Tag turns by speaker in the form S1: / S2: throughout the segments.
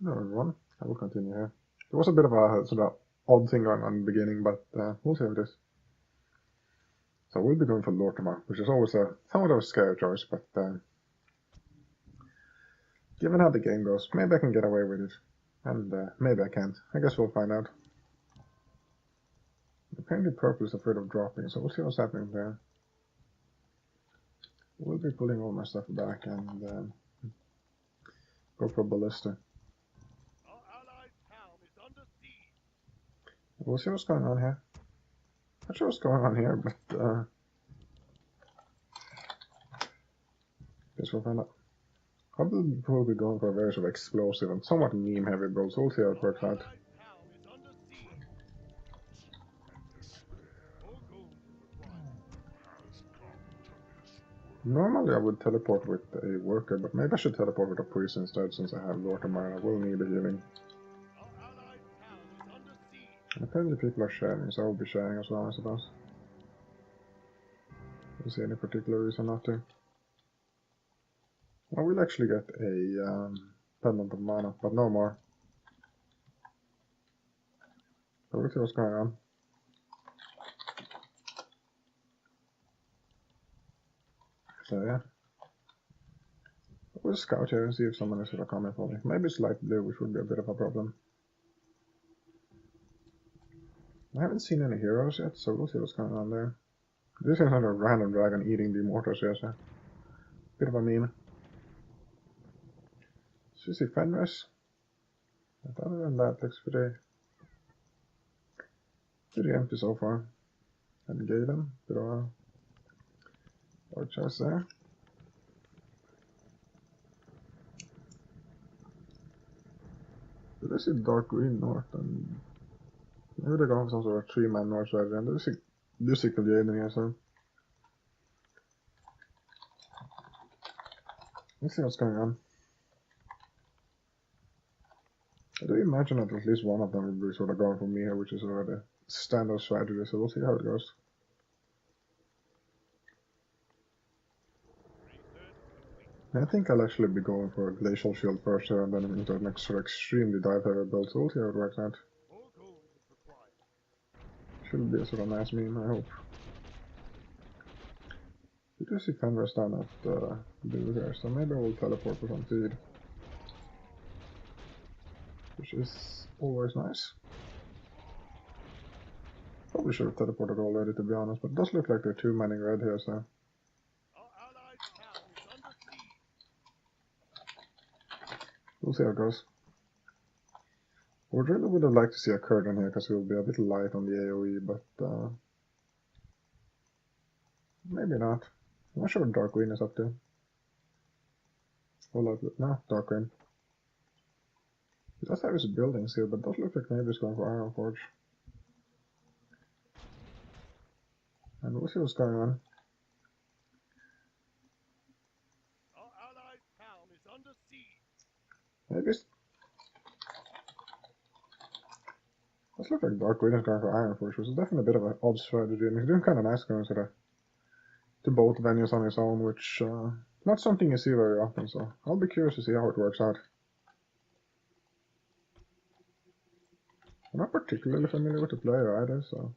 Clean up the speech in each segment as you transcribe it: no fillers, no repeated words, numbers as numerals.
S1: No, everyone. I will continue here. There was a bit of a sort of odd thing going on in the beginning, but we'll see how it is. So we'll be going for LLthep, which is always a somewhat of a scary choice, but given how the game goes, maybe I can get away with it. And maybe I can't. I guess we'll find out. Apparently purple is afraid of dropping, so we'll see what's happening there. We'll be pulling all my stuff back and go for ballista. We'll see what's going on here. Not sure what's going on here, but guess we'll find out. Probably we'll be going for a very sort of explosive and somewhat meme heavy build, so we'll see how it works out. Normally I would teleport with a worker, but maybe I should teleport with a priest instead since I have LLthep and I will need a healing. And apparently people are sharing, so I will be sharing as well, I suppose. Don't see any particular reason not to. I will actually get a pendant of mana, but no more. So we'll see what's going on. So yeah. We'll scout here and see if someone is sort of coming for me. Maybe it's light blue, which would be a bit of a problem. I haven't seen any heroes yet, so we'll see what's going on there. This is another random dragon eating the mortars here, so bit of a meme. Sissy Fenris. But other than that, looks pretty empty so far. And Galen, bit of a war chest there. Did I see dark green north and maybe they're going for some sort of 3-man north strategy, and do see Galen here, so let's see what's going on. I do imagine that at least one of them will be sort of going for me here, which is sort of the standard strategy, so we'll see how it goes. I think I'll actually be going for a Glacial Shield first here and then into an sort of extremely dive heavy build, so we'll see how it works out. Should be a sort of nice meme, I hope. We do see Fenris down at blue here, so maybe we'll teleport for some feed. Which is always nice. Probably should have teleported already, to be honest, but it does look like they're 2-manning red here, so we'll see how it goes. I would really would have liked to see a Kurgan here, because he will be a bit light on the AoE, but maybe not. I'm not sure what Dark Green is up to. Hold up, no, Dark Green. He does have his buildings here, but it does look like maybe he's going for Iron Forge. And we'll see what's going on. Maybe it's... Does look like Dark Green is going for Iron Forge, which is definitely a bit of an odd strategy, and he's doing kind of nice going sort of to both venues on his own, which not something you see very often, so I'll be curious to see how it works out. I'm not particularly familiar with the player either, so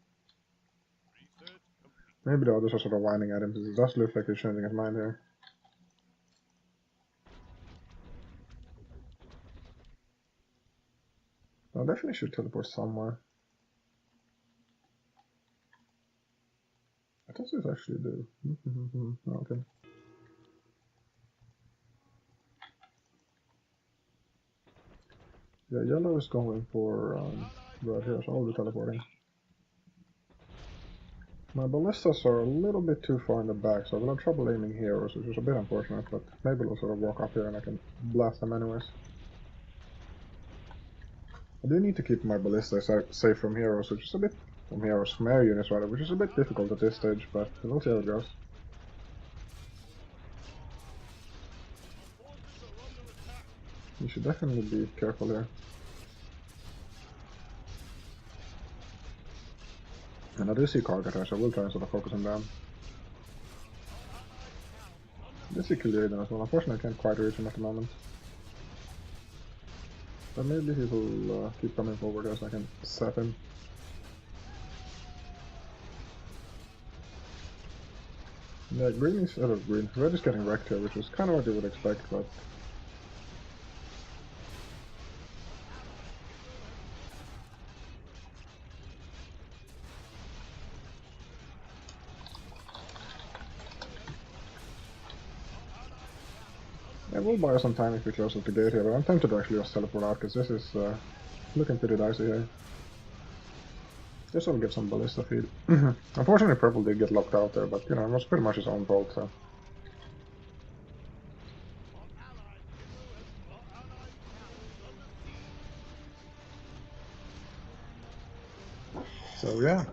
S1: maybe the others are sort of whining at him, because it does look like he's changing his mind here. I definitely should teleport somewhere. What does this actually do? Okay. Yeah, yellow is going for right here, so I'll be teleporting. My ballistas are a little bit too far in the back, so I will have trouble aiming heroes, which is a bit unfortunate, but maybe we'll sort of walk up here and I can blast them anyways. I do need to keep my ballistas safe from heroes, which is a bit... from heroes, from air units rather, which is a bit difficult at this stage, but we'll see how it goes. You should definitely be careful here. And I do see Kargatar, so I will try and sort of focus him down. I do see Kil'jaeden as well, unfortunately I can't quite reach him at the moment. But maybe he will keep coming forward as I can set him. Yeah, green is green. Red is getting wrecked here, which is kind of what you would expect, but yeah, we'll buy some time if we close up the gate here, but I'm tempted to actually just teleport out, because this is looking pretty dicey here. This will get some ballista feed. Unfortunately, purple did get locked out there, but you know, it was pretty much his own fault, so. So yeah.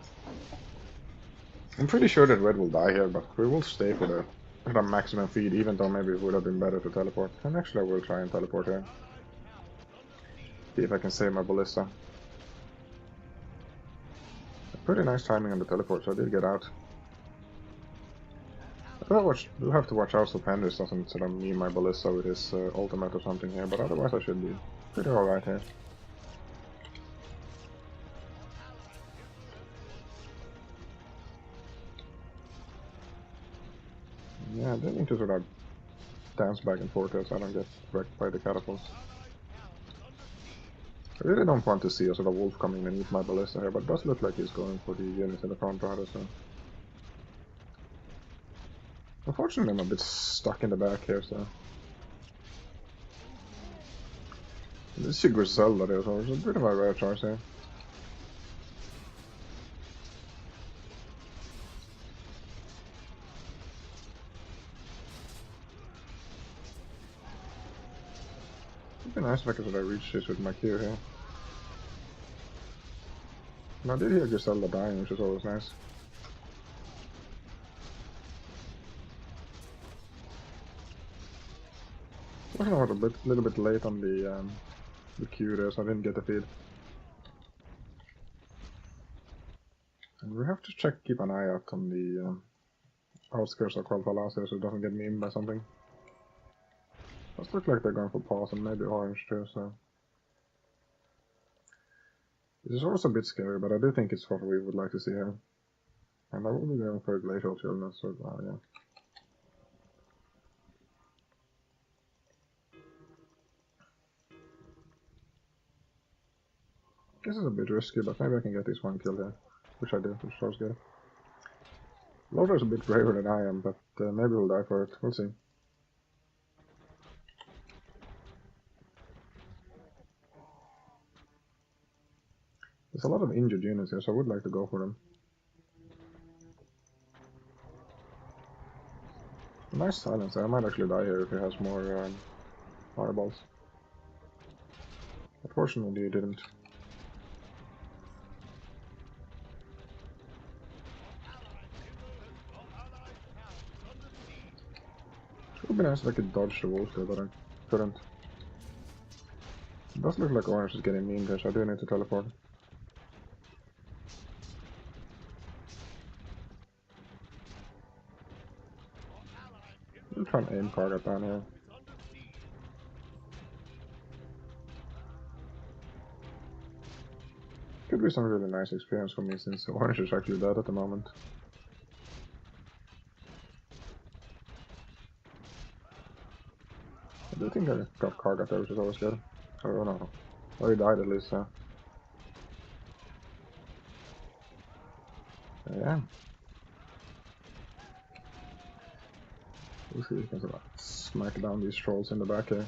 S1: I'm pretty sure that red will die here, but we will stay for the maximum feed, even though maybe it would have been better to teleport. And actually I will try and teleport here. See if I can save my ballista. Pretty nice timing on the teleport, so I did get out. I do have to watch out so Pandus doesn't sort of meme my ballista with his ultimate or something here, but otherwise I should be pretty alright here. Yeah, they need to sort of dance back and forth here so I don't get wrecked by the catapults. I really don't want to see a sort of wolf coming and eat my ballista here, but it does look like he's going for the units in the front rather, so. Unfortunately, I'm a bit stuck in the back here, so. This is Griselda there, so it's a bit of a rare choice here. It'd be nice if I could reach this with my Q here. And I did hear Griselda dying, which is always nice. I was a little bit late on the Q there, so I didn't get the feed. And we have to keep an eye out on the outskirts of Qualfalas here so it doesn't get memed by something. Does look like they're going for pause and maybe orange too, so. This is also a bit scary, but I do think it's what we would like to see here. And I will be going for a Glacial Chillness, so yeah. This is a bit risky, but maybe I can get this one kill here. Which I did, which was good. Loader is a bit braver than I am, but maybe we'll die for it. We'll see. There's a lot of injured units here, so I would like to go for them. Nice silence. I might actually die here if he has more fireballs. Unfortunately, he didn't. It would be nice if I could dodge the wolf there, but I couldn't. It does look like orange is getting mean here, so I do need to teleport. I'm trying to aim target down here. Could be some really nice experience for me since orange is actually dead at the moment. I do think I got Kargat there, which is always good. I don't know. Oh, he died at least, so. Yeah. We'll see if we can sort of smack down these trolls in the back here.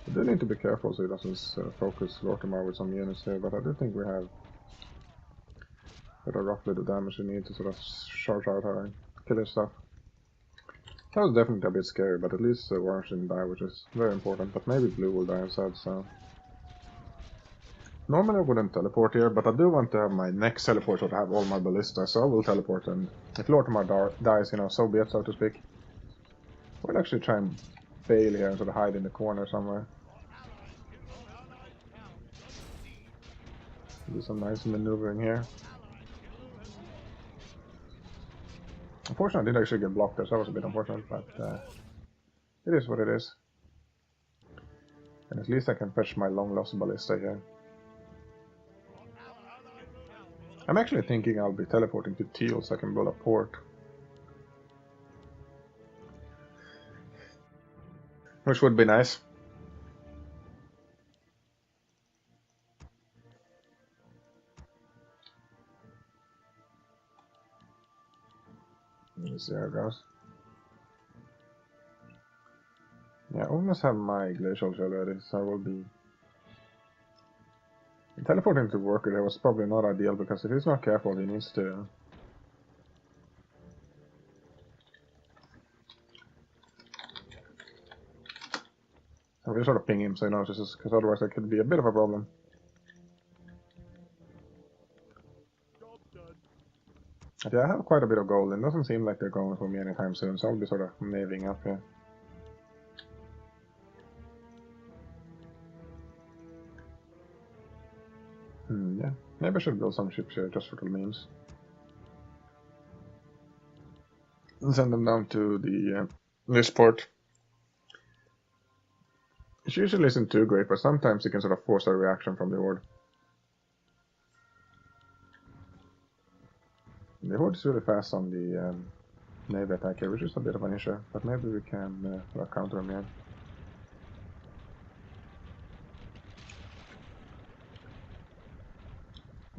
S1: I do need to be careful so he doesn't focus Lortimar with some units here, but I do think we have roughly the damage we need to sort of charge out her and kill his stuff. That was definitely a bit scary, but at least orange didn't die, which is very important, but maybe blue will die instead, so. Normally I wouldn't teleport here, but I do want to have my next teleport to have all my ballistas, so I will teleport, and if Lortimar dies, you know, so be it, so to speak. We'll actually try and bail here and sort of hide in the corner somewhere. Do some nice maneuvering here. Unfortunately, I did actually get blocked there, so that was a bit unfortunate, but it is what it is. And at least I can fetch my long-lost ballista here. I'm actually thinking I'll be teleporting to Teal so I can build a port. Which would be nice. Let's see how it goes. Yeah, I almost have my glacial shell ready, so I will be... Teleporting to Worker there was probably not ideal, because if he's not careful, he needs to... I'm gonna sort of ping him so he notices, because otherwise that could be a bit of a problem. But yeah, I have quite a bit of gold, and it doesn't seem like they're going for me anytime soon, so I'll be sort of naving up here. Yeah. Maybe I should build some ships here, just for the memes. And send them down to the this port. It usually isn't too great, but sometimes you can sort of force a reaction from the Horde. The Horde is really fast on the navy attack here, which is a bit of an issue, but maybe we can counter them here.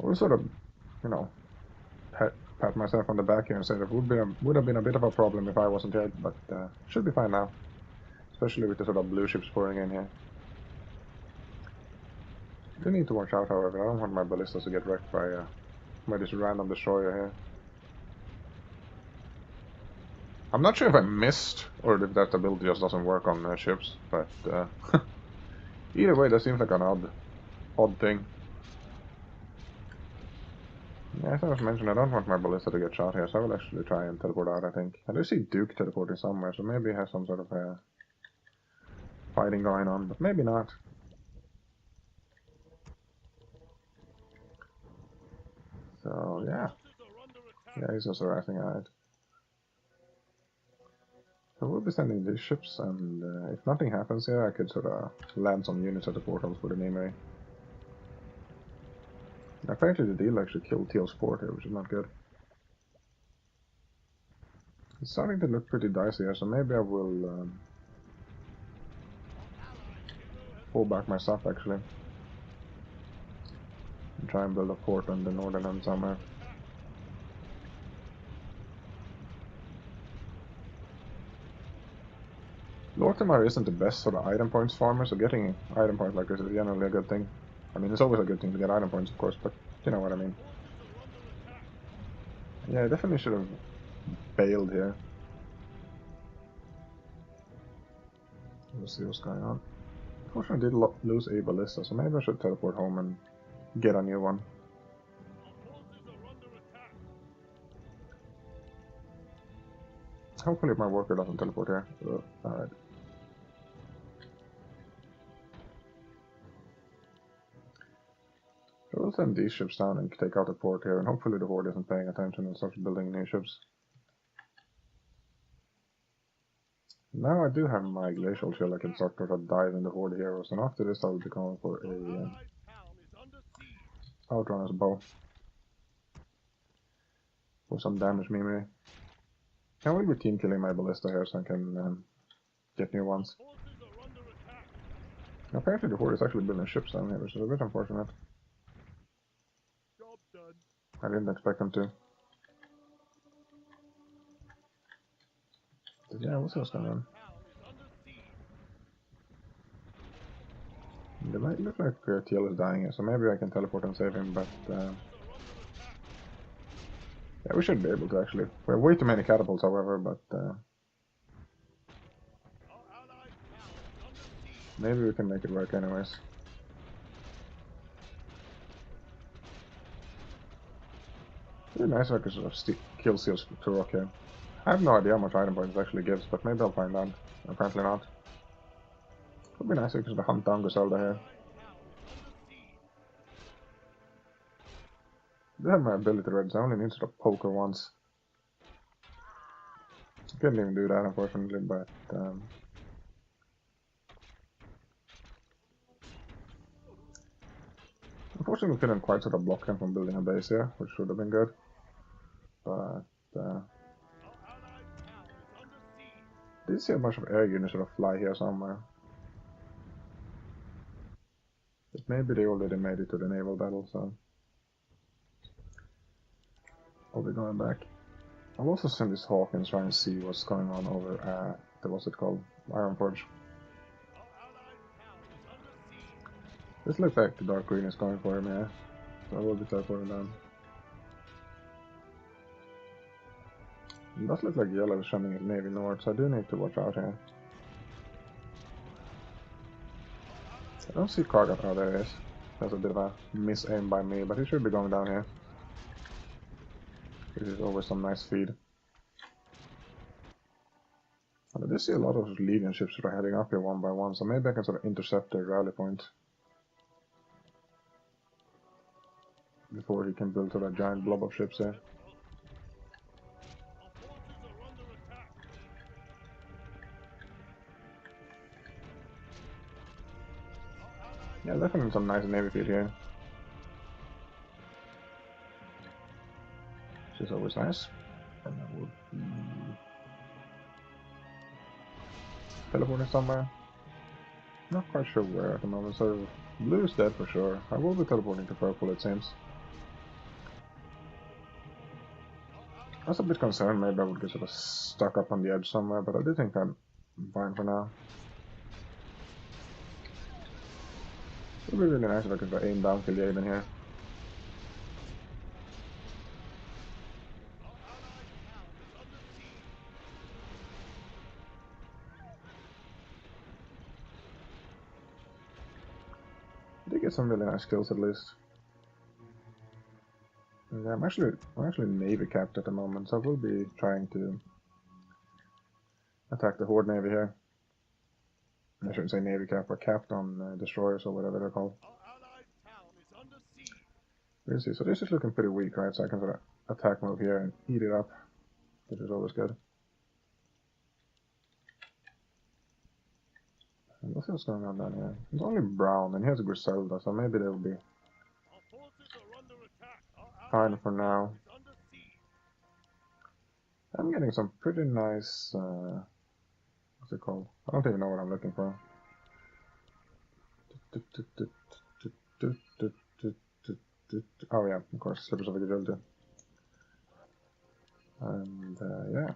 S1: I will sort of, you know, pat myself on the back here and say that would have been a bit of a problem if I wasn't here, but should be fine now. Especially with the sort of blue ships pouring in here. I do need to watch out, however. I don't want my ballistas to get wrecked by this random destroyer here. I'm not sure if I missed, or if that ability just doesn't work on ships, but either way, that seems like an odd thing. Yeah, as I was mentioning, I don't want my ballista to get shot here, so I will actually try and teleport out, I think. I do see Duke teleporting somewhere, so maybe he has some sort of fighting going on, but maybe not. So, yeah. Yeah, he's just harassing, alright. So we'll be sending these ships, and if nothing happens here, I could sort of land some units at the portals for the Nimue. Apparently the deal actually killed Teal's port here, which is not good. It's starting to look pretty dicey here, so maybe I will pull back my stuff actually. And try and build a port on the northern end somewhere. Lortimer isn't the best sort of item points farmer, so getting item points like this is generally a good thing. I mean, it's always a good thing to get item points, of course, but you know what I mean. Yeah, I definitely should have bailed here. We'll see what's going on. Unfortunately, I did lose a ballista, so maybe I should teleport home and get a new one. Hopefully my worker doesn't teleport here. Alright. So we'll send these ships down and take out the port here, and hopefully the Horde isn't paying attention and starts building new ships. Now I do have my glacial shield, I can start to dive in the Horde heroes, and after this I'll be going for a Outrunner's bow. For some damage maybe. I will be team killing my ballista here so I can get new ones. Apparently the Horde is actually building ships down here, which is a bit unfortunate. I didn't expect them to. But yeah, we'll see what's going on. It might look like TL is dying here, so maybe I can teleport and save him, but yeah, we should be able to actually. We have way too many catapults, however, but maybe we can make it work anyways. It'd be nice if I could sort of kill Seals to rock here. I have no idea how much item points it actually gives, but maybe I'll find out. Apparently not. It would be nice if we could sort of hunt down Griselda here. I do have my ability ready, so I only need to sort of poke her once. Couldn't even do that, unfortunately, but unfortunately we couldn't quite sort of block him from building a base here, which would have been good. But did see a bunch of air units sort of fly here somewhere. But maybe they already made it to the naval battle, so I'll be going back. I'll also send this Hawk and try and see what's going on over at what's it called? Ironforge. This looks like the dark green is going for him, yeah. So I will be teleporting down. It does look like yellow is sending his navy north, so I do need to watch out here. I don't see Kargat. Oh, there he is. That's a bit of a miss-aim by me, but he should be going down here. This is always some nice feed. And I do see a lot of Legion ships that are heading up here one by one, so maybe I can sort of intercept their rally point before he can build to that giant blob of ships there. Yeah, definitely some nice navy feed here. Which is always nice. And that would be teleporting somewhere. Not quite sure where at the moment, so blue is dead for sure. I will be teleporting to purple, it seems. I was a bit concerned maybe I would get sort of stuck up on the edge somewhere, but I do think I'm fine for now. It would be really nice if I could aim down kill the Aiden here. I did get some really nice kills at least. Yeah, I'm actually navy capped at the moment, so I will be trying to attack the Horde navy here. I shouldn't say navy cap, but capped on destroyers or whatever they're called. We'll see. So this is looking pretty weak, right? So I can sort of attack move here and eat it up, which is always good. And let's see what's going on down here. It's only brown, and he has a Griselda, so maybe they'll be fine for now. I'm getting some pretty nice, what's it called? I don't even know what I'm looking for. Oh yeah, of course, Slippers of Agility. And yeah.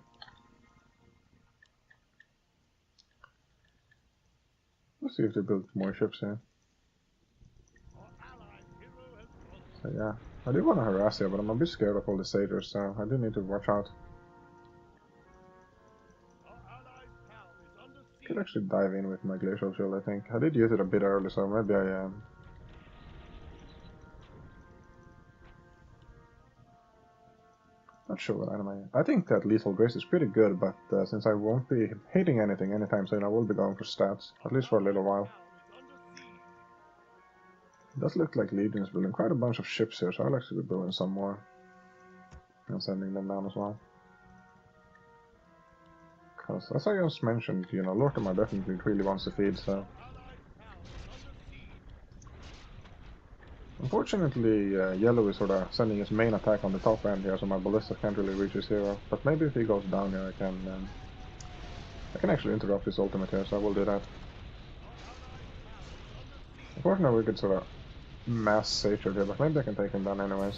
S1: Let's see if they build more ships here. So yeah, I do want to harass here, but I'm a bit scared of all the satyrs, so I do need to watch out. Could actually dive in with my glacial shield, I think. I did use it a bit early, so maybe I not sure what anime. I think that Lethal Grace is pretty good, but since I won't be hitting anything anytime soon, I will be going for stats, at least for a little while. It does look like Legion is building quite a bunch of ships here, so I'll actually be building some more. And sending them down as well. Because, as I just mentioned, you know, Lortimer definitely really wants to feed, so... Unfortunately, Yellow is sort of sending his main attack on the top end here, so my ballista can't really reach his hero. But maybe if he goes down here, I can actually interrupt his ultimate here, so I will do that. Unfortunately, we could sort of mass Satyr here, but maybe I can take him down anyways.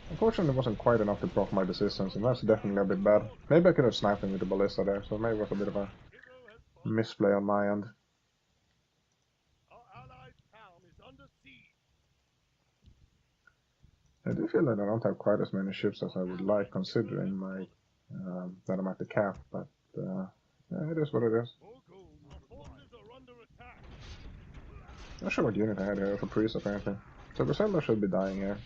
S1: Unfortunately, it wasn't quite enough to proc my resistance, and that's definitely a bit bad. Maybe I could have sniped him with the ballista there, so maybe it was a bit of a misplay on my end. I do feel that I don't have quite as many ships as I would like, considering my that I'm at the cap, but yeah, it is what it is. Not sure what unit I had here for priest apparently. So Griselda should be dying here.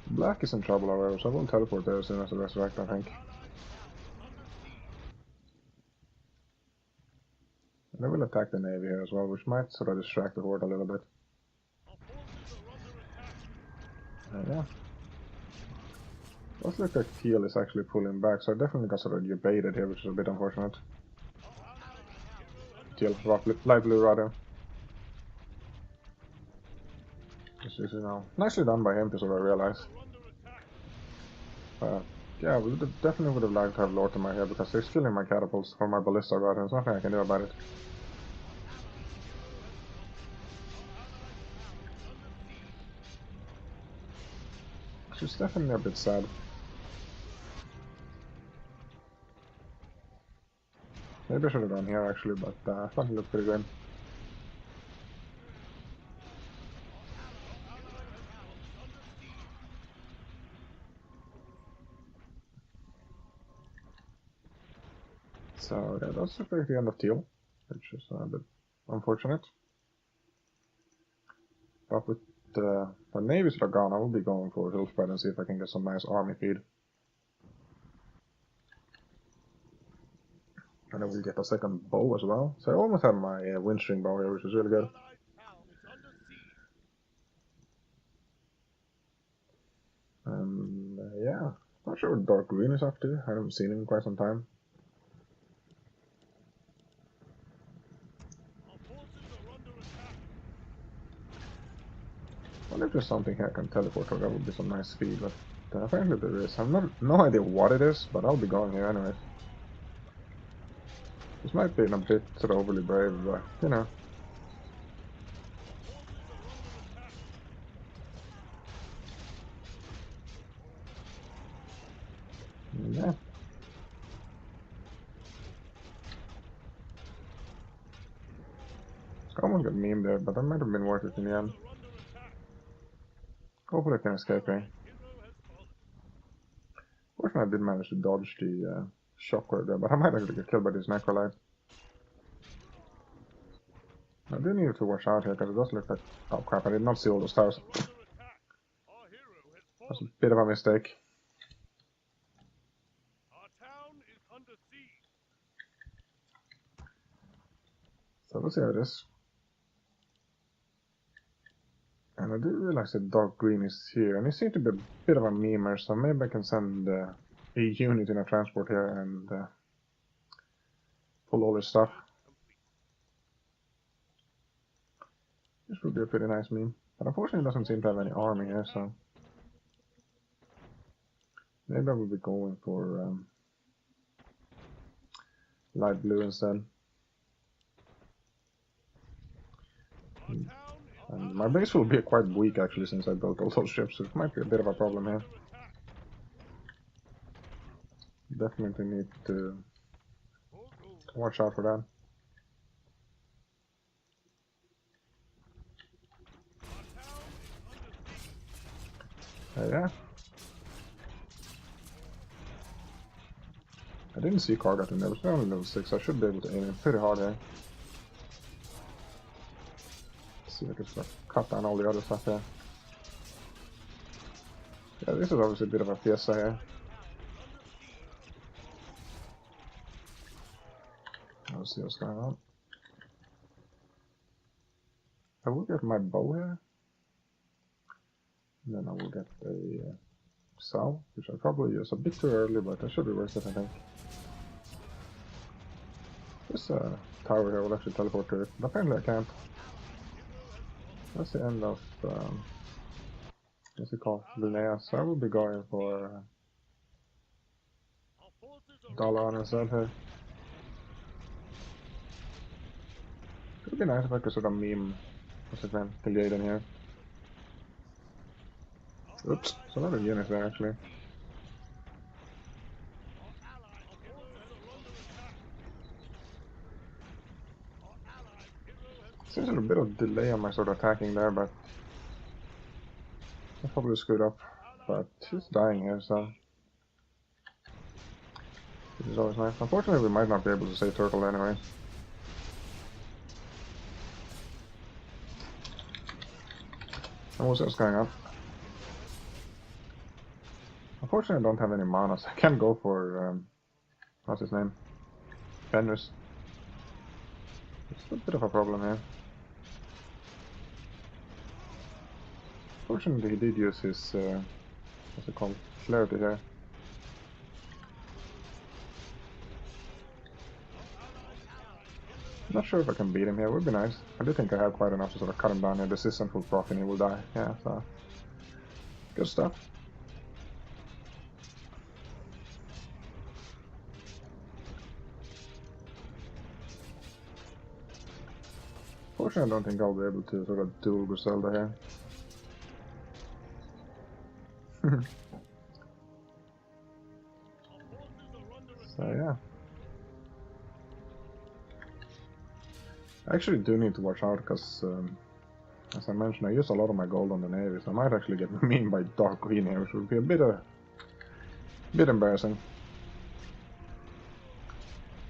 S1: Black is in trouble however, so I will teleport there as soon as I resurrect, I think. And I will attack the navy here as well, which might sort of distract the horde a little bit. Yeah. Does look like Teal is actually pulling back, so I definitely got sort of debated here, which is a bit unfortunate. Teal, light blue rather. This is, nicely done by him to sort of realize. Yeah, definitely would have liked to have LLthep here because they're killing my catapults or my ballista rather. There's nothing I can do about it. Which is definitely a bit sad. Maybe I should have gone here actually, but I thought it looked pretty good. So yeah, that's basically the end of Teal, which is a bit unfortunate. But with the navies that are gone, I will be going for hill spread and see if I can get some nice army feed. And then we'll get a second bow as well. So I almost have my windstream bow here, which is really good. And yeah, not sure what Dark Green is up to. I haven't seen him in quite some time. I wonder if there's something here I can teleport to. That would be some nice speed, but apparently there is. I have no idea what it is, but I'll be going here anyways. This might be a bit sort of overly brave, but you know. Yeah. Someone got memed there, but that might have been worth it in the end. Hopefully I can escape here. Fortunately I did manage to dodge the shockwave there, but I might actually get killed by this necrolyte. I do need to watch out here, because it does look like... Oh crap, I did not see all those towers. That's a bit of a mistake. So let's see how it is. And I do realize that Dark Green is here, and he seems to be a bit of a memer, so maybe I can send a unit in a transport here and pull all his stuff. This would be a pretty nice meme. But unfortunately it doesn't seem to have any army here, so... Maybe I will be going for light blue instead. And my base will be quite weak actually since I built all those ships, so it might be a bit of a problem here. Definitely need to watch out for that. Yeah. I didn't see Kargat in there, it's only level 6, I should be able to aim it pretty hard here. Let's see if I can start cut down all the other stuff here. Yeah, this is obviously a bit of a fiesta here. Let's see what's going on. I will get my bow here. And then I will get a sow, which I'll probably use a bit too early, but that should be worth it, I think. This tower here will actually teleport to it, but apparently I can't. That's the end of, what's it called? Linnea, so I will be going for dollar on instead here. It would be nice if I could sort of meme, what's his name, Kil'jaeden here. Oops, it's another unit there actually. Seems a bit of delay on my sort of attacking there, but I probably screwed up. But he's dying here, so which is always nice. Unfortunately, we might not be able to save Turtle anyway. And what's else going on? Unfortunately, I don't have any mana, so I can't go for what's his name? Fenris. It's a bit of a problem here. Fortunately, he did use his what's it called? Clarity here. Not sure if I can beat him here, would be nice. I do think I have quite enough to sort of cut him down here. This isn't full proc and he will die. Yeah, so good stuff. Fortunately, I don't think I'll be able to sort of duel Griselda here. So yeah. I actually do need to watch out because, as I mentioned, I use a lot of my gold on the Navy, so I might actually get memed by Dark Queen here, which would be a bit embarrassing.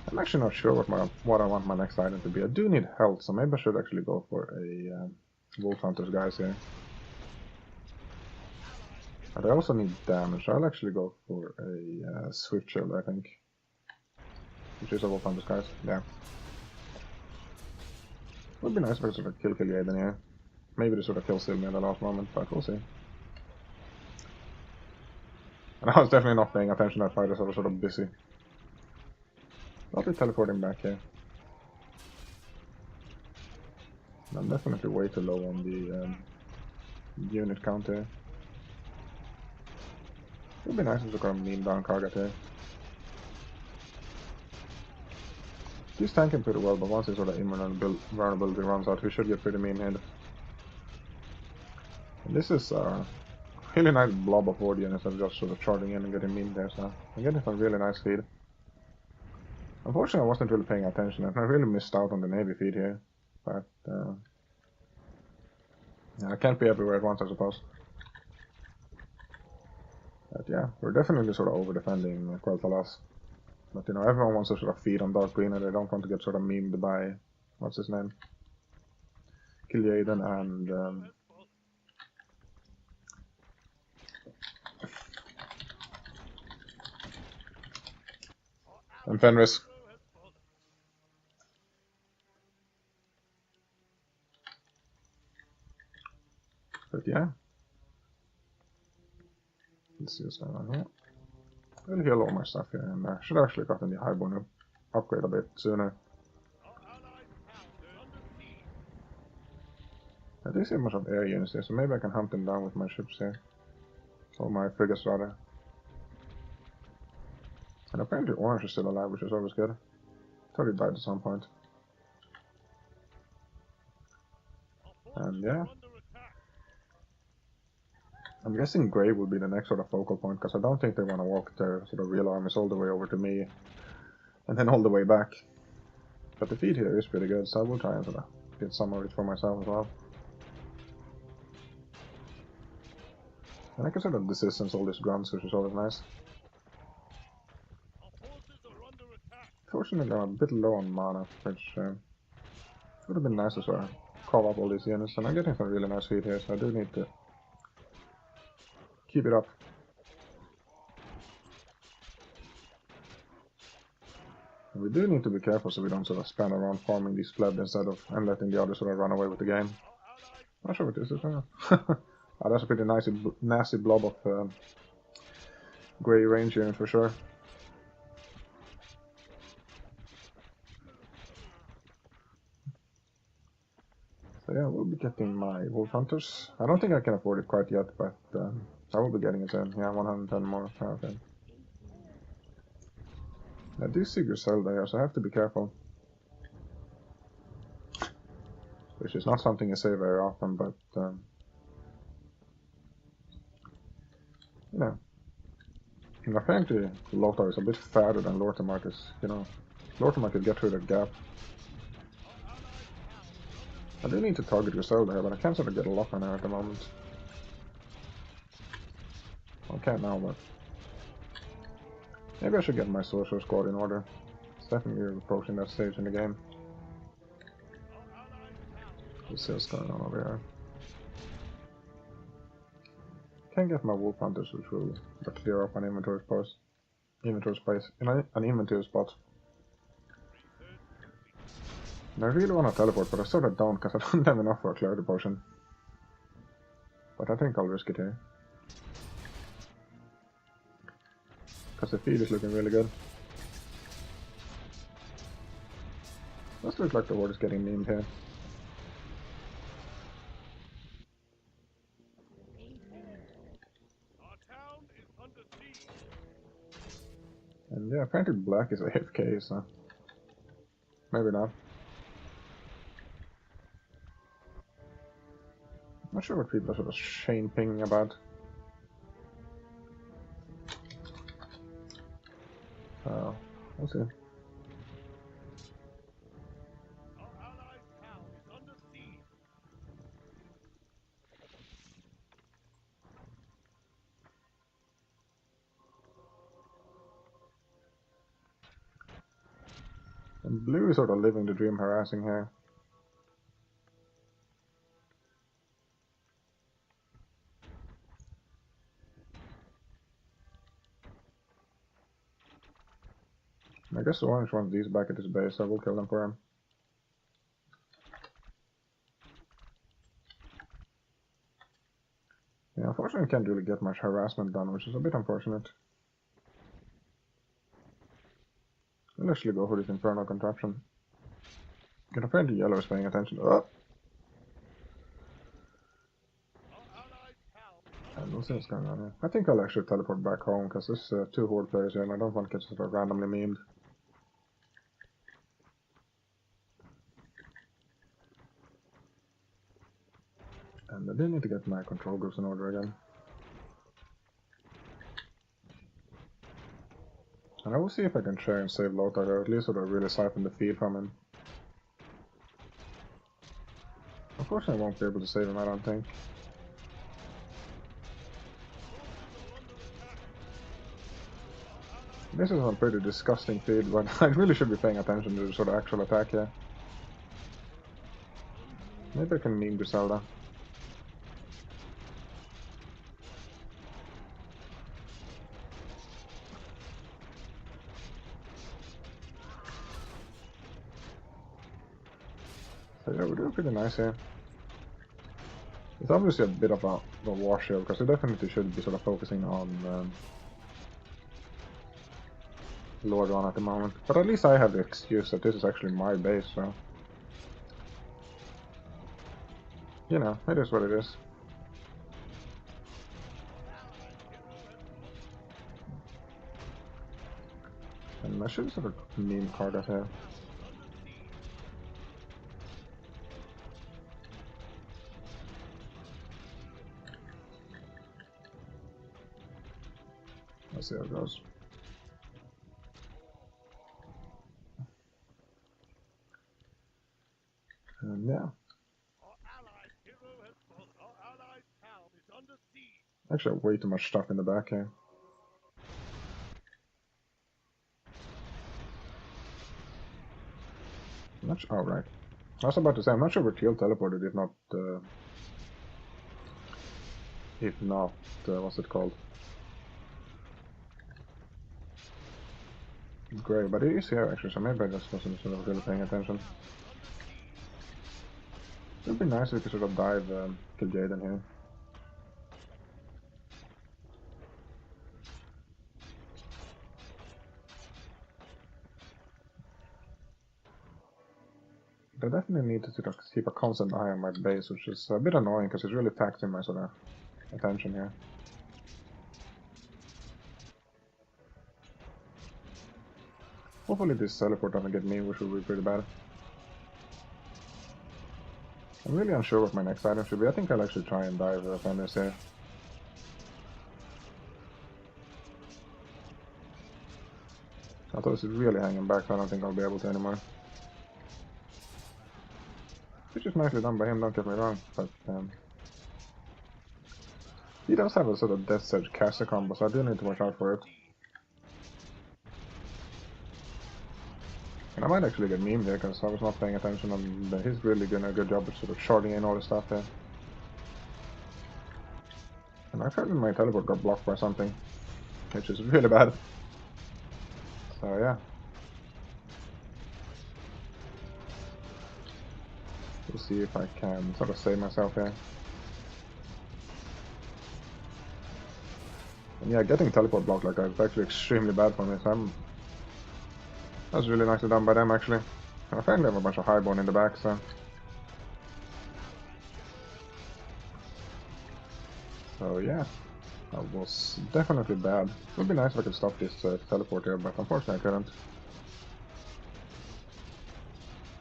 S1: I'm actually not sure what I want my next item to be. I do need health, so maybe I should actually go for a Wolf Hunter's guys here. But I also need damage. I'll actually go for a Swift Shield, I think. Which is a Wolf Hunter's guys. Yeah. Would be nice if I could sort of kill Jaden here. Maybe they sort of kill Sylvia in the last moment, but we'll see. And I was definitely not paying attention to that fight, I was sort of busy. I'll be teleporting back here. I'm definitely way too low on the unit count here. It would be nice if we could meme down Kargat here. He's tanking pretty well, but once his sort of invulnerability runs out, we should get pretty mean hit. And this is a really nice blob of Horde units that are just sort of charging in and getting mean there, so I'm getting some really nice feed. Unfortunately, I wasn't really paying attention, and I really missed out on the Navy feed here. But yeah, I can't be everywhere at once, I suppose. But yeah, we're definitely sort of over-defending Quel'Thalas. But you know, everyone wants to sort of feed on Dark Queen, and they don't want to get sort of memed by, what's his name? Kil'jaeden and Fenris. But yeah. Let's see what's going on here. I'll heal all my stuff here, and I should have actually gotten the Highborn upgrade a bit sooner. I do see a bunch of air units here, so maybe I can hunt them down with my ships here. Or my frigates, rather. And apparently Orange is still alive, which is always good. I thought he died at some point. And yeah. I'm guessing Grey will be the next sort of focal point, because I don't think they want to walk their sort of real armies all the way over to me, and then all the way back. But the feed here is pretty good, so I will try and sort of get some of it for myself as well. And I can sort of distance all these grunts, which is always nice. Fortunately, I'm a bit low on mana, which would have been nice to sort of call up all these units, and I'm getting some really nice feed here, so I do need to keep it up. And we do need to be careful so we don't sort of spam around farming these fled instead of and letting the others sort of run away with the game. Not sure what this is now. Oh, that's a pretty nasty blob of grey range unit for sure. So yeah, we'll be getting my Wolf Hunters. I don't think I can afford it quite yet, but I will be getting it soon. Yeah, 110 more. Okay. I do see Griselda here, so I have to be careful. Which is not something you say very often, but you know. And apparently Lothar is a bit fatter than Lortimer is, you know. Lortimer could get through the gap. I do need to target Griselda here, but I can't sort of get a lock on her at the moment. I can't now, but maybe I should get my Sorcerer Squad in order. It's definitely approaching that stage in the game. Let's see what's going on over here. Can't get my Wolf Hunters, which will clear up an inventory space. An inventory spot. And I really want to teleport, but I sort of don't, because I don't have enough for a clarity potion. But I think I'll risk it here. Because the feed is looking really good. Does look like the Horde is getting memed here. And yeah, apparently black is AFK, so maybe not. Not sure what people are sort of shame pinging about. We'll see. And blue is sort of living the dream, harassing here. I guess the orange wants these back at his base, so I will kill them for him. Yeah, unfortunately I can't really get much harassment done, which is a bit unfortunate. I'll actually go for this infernal contraption. Because apparently yellow is paying attention. Oh! And we'll see what's going on here. I think I'll actually teleport back home, because there's 2 Horde players here and I don't want to get sort of randomly memed. And I do need to get my control groups in order again. And I will see if I can try and save Lothar, or at least sort of really siphon the feed from him. Unfortunately I won't be able to save him, I don't think. This is a pretty disgusting feed, but I really should be paying attention to the sort of actual attack here. Maybe I can meme Griselda. So yeah, we're doing pretty nice here. It's obviously a bit of a war shield, because we definitely should be sort of focusing on Lord on at the moment. But at least I have the excuse that this is actually my base, so... You know, it is what it is. And I should sort of meme card that here. Let's see how it goes. And yeah. Actually, I have way too much stuff in the back here. Oh, right. I was about to say, I'm not sure where Teal teleported if not, what's it called? Gray, but it is here actually, so maybe I just wasn't sort of really paying attention. It would be nice if we could sort of dive, kill Jaden here. But I definitely need to sort of keep a constant eye on my base, which is a bit annoying because it's really taxing my sort of attention here. Hopefully this teleport doesn't get me, which would be pretty bad. I'm really unsure what my next item should be. I think I'll actually try and dive Fenris here. Although this is really hanging back, so I don't think I'll be able to anymore. Which is nicely done by him, don't get me wrong, but he does have a sort of Death's Edge caster combo, so I do need to watch out for it. And I might actually get memed here, because I was not paying attention, and he's really doing a good job at sort of sharding in all the stuff there. And I felt that my teleport got blocked by something, which is really bad. So yeah. We'll see if I can sort of save myself here. And yeah, getting teleport blocked like that is actually extremely bad for me, so that was really nicely done by them actually. Apparently I have a bunch of highbone in the back, so... So yeah, that was definitely bad. It would be nice if I could stop this teleport here, but unfortunately I couldn't.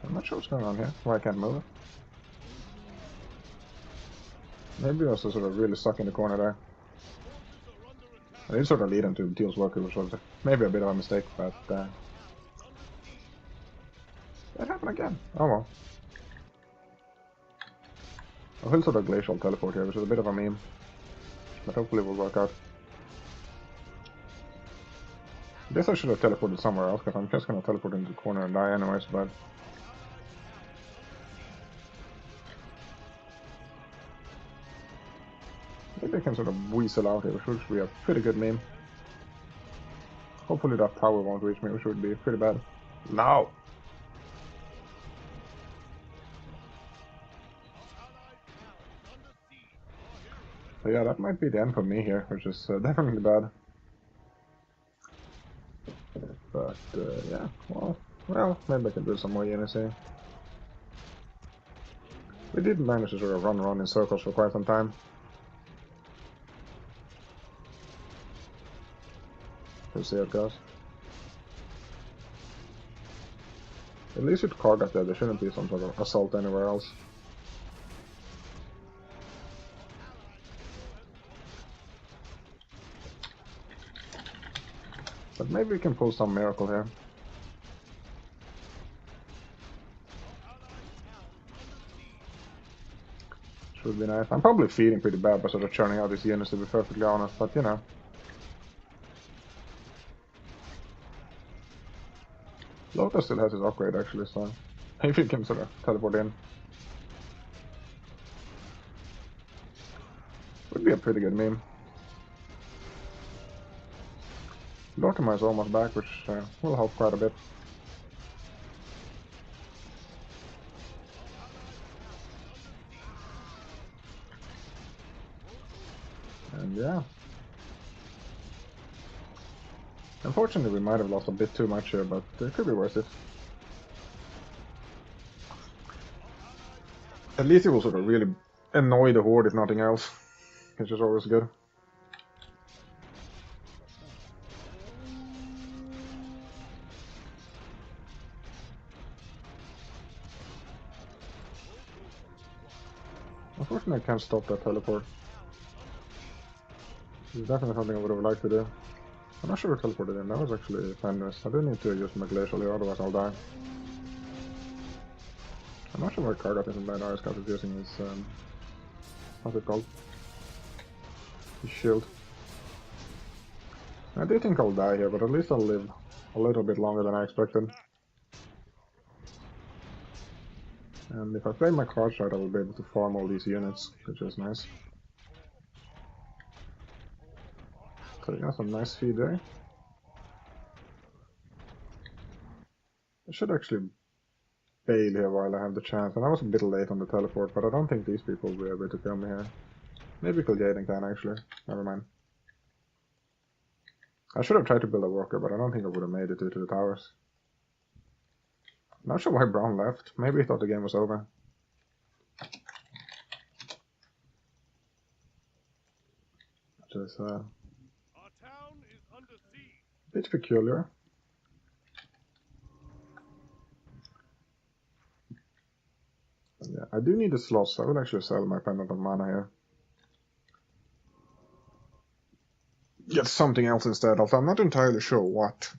S1: I'm not sure what's going on here, why I can't move. Maybe I was sort of really stuck in the corner there. I did sort of lead him to Teal's worker, which was maybe a bit of a mistake, but that happened again. Oh well. I will sort of glacial teleport here, which is a bit of a meme, but hopefully it will work out. I guess I should have teleported somewhere else, because I'm just going to teleport into the corner and die anyways, but... maybe I can sort of weasel out here, which would be a pretty good meme. Hopefully that tower won't reach me, which would be pretty bad. No! So yeah, that might be the end for me here, which is definitely bad. But yeah, well, maybe I can do some more units here. We did manage to sort of run around in circles for quite some time. We'll see how it goes. At least with Kargat there shouldn't be some sort of assault anywhere else. But maybe we can pull some miracle here. Should be nice. I'm probably feeling pretty bad by sort of churning out these units, to be perfectly honest, but you know. Lotus still has his upgrade actually, so maybe we can sort of teleport in. Would be a pretty good meme. Lortimer is almost back, which will help quite a bit. And yeah. Unfortunately, we might have lost a bit too much here, but it could be worth it. At least it will sort of really annoy the Horde, if nothing else, which is always good. Unfortunately, I can't stop that teleport. It's definitely something I would have liked to do. I'm not sure who teleported in, that was actually Fenris. I do need to use my glacial here, otherwise I'll die. I'm not sure why Kargat isn't dead, I was using his, what's it called? His shield. I do think I'll die here, but at least I'll live a little bit longer than I expected. And if I play my cards right, I will be able to farm all these units, which is nice. So yeah, some nice feed there. I should actually bail here while I have the chance, and I was a bit late on the teleport, but I don't think these people will be able to kill me here. Maybe Kil'jaeden can actually, never mind. I should have tried to build a worker, but I don't think I would have made it due to the towers. Not sure why Brown left, maybe he thought the game was over. Which is a bit peculiar. Yeah, I do need a slot, so I will actually sell my Pendant of Mana here. Get something else instead, although I'm not entirely sure what.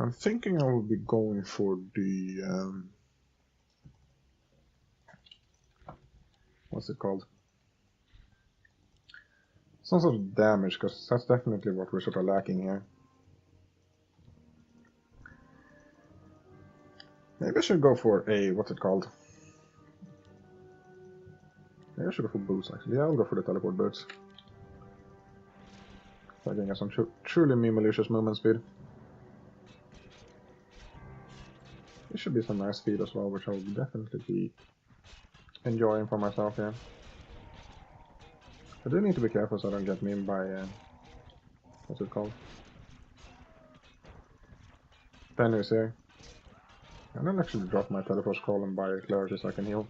S1: I'm thinking I will be going for the... what's it called? Some sort of damage, because that's definitely what we're sort of lacking here. Maybe I should go for a... what's it called? Maybe I should go for boots, actually. Yeah, I'll go for the teleport boots. So I can get some truly malicious movement speed. This should be some nice speed as well, which I will definitely be enjoying for myself here. I do need to be careful so I don't get memed by what's it called? Pennies here. And then actually drop my teleport scroll and buy a clarity so I can heal.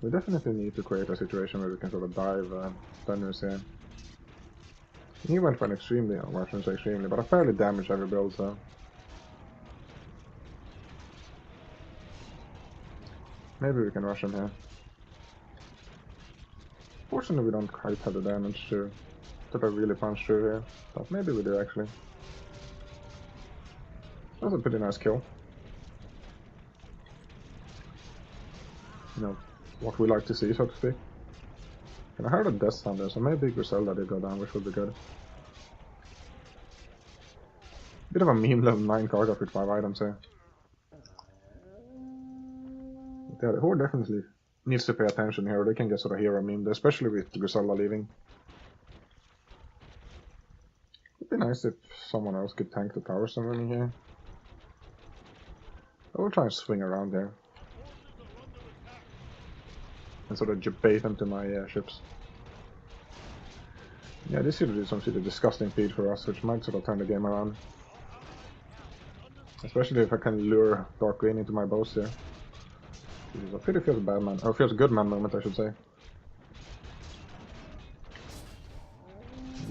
S1: We definitely need to create a situation where we can sort of dive Pennies here. He went for an extremely, well, I shouldn't say extremely, but a fairly damage heavy build, so. Maybe we can rush him here. Fortunately, we don't quite have the damage to really punch through here, but maybe we do actually. That's a pretty nice kill. You know, what we like to see, so to speak. And I heard a death sound there, so maybe Griselda did go down, which would be good. Bit of a meme level 9 card up with 5 items here. But yeah, the Horde definitely needs to pay attention here, or they can get sort of hero memed, especially with Griselda leaving. It'd be nice if someone else could tank the tower somewhere here. I will try and swing around there. And sort of bait them to my ships. Yeah, this should do some sort of disgusting feed for us, which might sort of turn the game around. Especially if I can lure Dark Green into my bows here. This is a pretty feels bad man, or feels good man moment, I should say.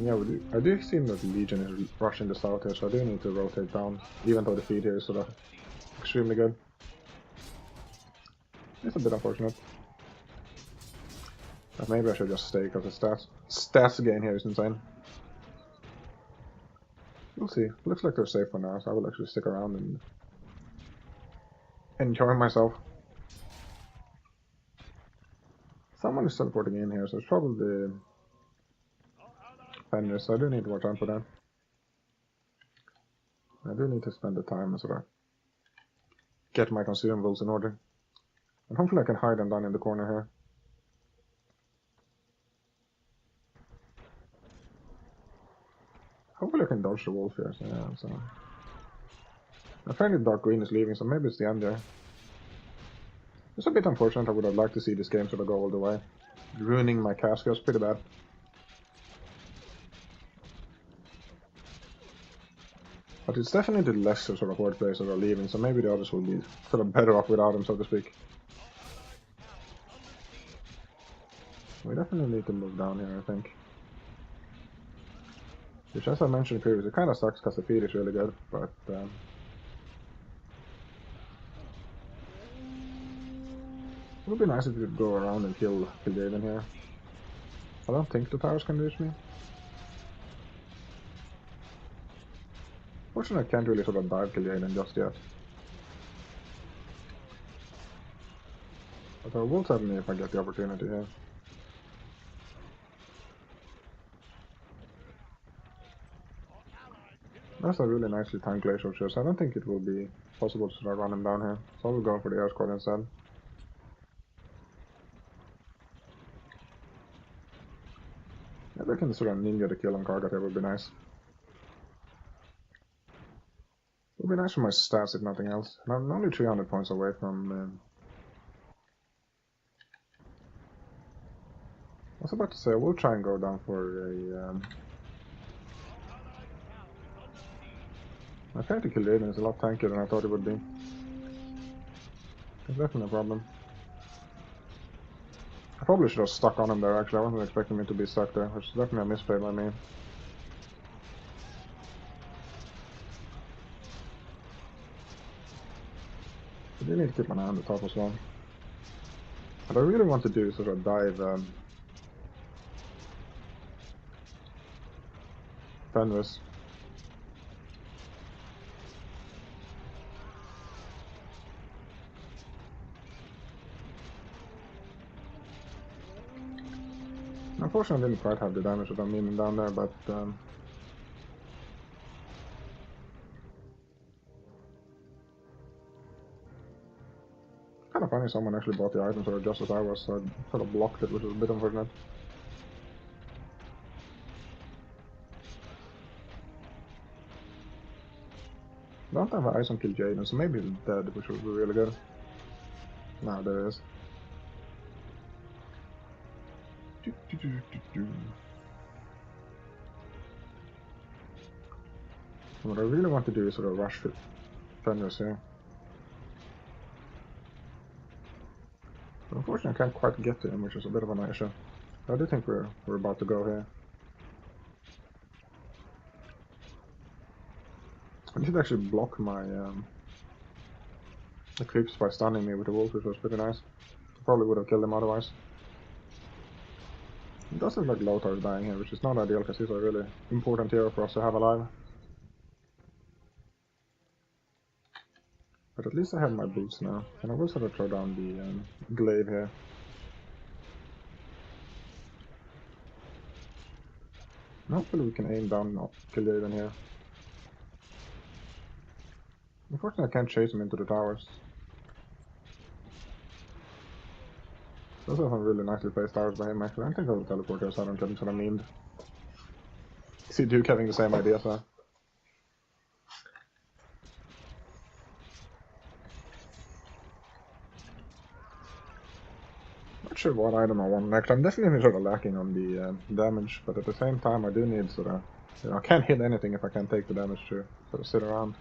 S1: Yeah, I do see that the Legion is rushing the south here, so I do need to rotate down, even though the feed here is sort of extremely good. It's a bit unfortunate. But maybe I should just stay, because the stats gain here is insane. We'll see. Looks like they're safe for now, so I will actually stick around and enjoy myself. Someone is teleporting in here, so it's probably Fenris, so I do need to watch out for that. I do need to spend the time and sort of get my consumables in order. And hopefully I can hide them down in the corner here. Hopefully I can dodge the wolf here, so yeah, so. Apparently Dark Green is leaving, so maybe it's the end there. It's a bit unfortunate, I would have liked to see this game sort of go all the way. Ruining my cast skills pretty bad. But it's definitely the lesser sort of Horde players that are leaving, so maybe the others will be sort of better off without him, so to speak. We definitely need to move down here, I think. Which, as I mentioned previously, it kind of sucks because the feed is really good, but it would be nice if you could go around and kill Jaden here. I don't think the towers can reach me. Fortunately, I can't really sort of dive kill Jaden just yet. But I will certainly if I get the opportunity here. That's a really nicely timed glacial show, so I don't think it will be possible to start running down here. So I will go for the air squad instead. Maybe I can sort of ninja the kill on Kargat here would be nice. It would be nice for my stats if nothing else. And I'm only 300 points away from... I was about to say, I will try and go down for a... I tried to kill Aiden, it's a lot tankier than I thought it would be. It's definitely a problem. I probably should have stuck on him there actually, I wasn't expecting me to be stuck there, which is definitely a misplay by me. I do need to keep my eye on the top as well. What I really want to do is sort of dive Fenris. Unfortunately, I didn't quite have the damage that I'm meaning down there, but kind of funny someone actually bought the items sort of just as I was, so I sort of blocked it, which was a bit unfortunate. I don't have eyes on Kill Jaden, so maybe he's dead, which would be really good. No, there it is. What I really want to do is sort of rush Fenris here. But unfortunately, I can't quite get to him, which is a bit of an issue. I do think we're about to go here. I should actually block my the creeps by stunning me with the wolf, which was pretty nice. Probably would have killed him otherwise. It does look like Lothar is dying here, which is not ideal because he's a really important hero for us to have alive. But at least I have my boots now, and I will sort of throw down the glaive here. And hopefully we can aim down Kil'jaeden here. Unfortunately I can't chase him into the towers. Those are some really nicely placed towers by him actually. I think I'll teleport here so I don't get him sort of memed. See Duke having the same idea, so. Not sure what item I want next. I'm definitely sort of lacking on the damage, but at the same time I do need sort of, you know, I can't hit anything if I can't take the damage to sort of sit around.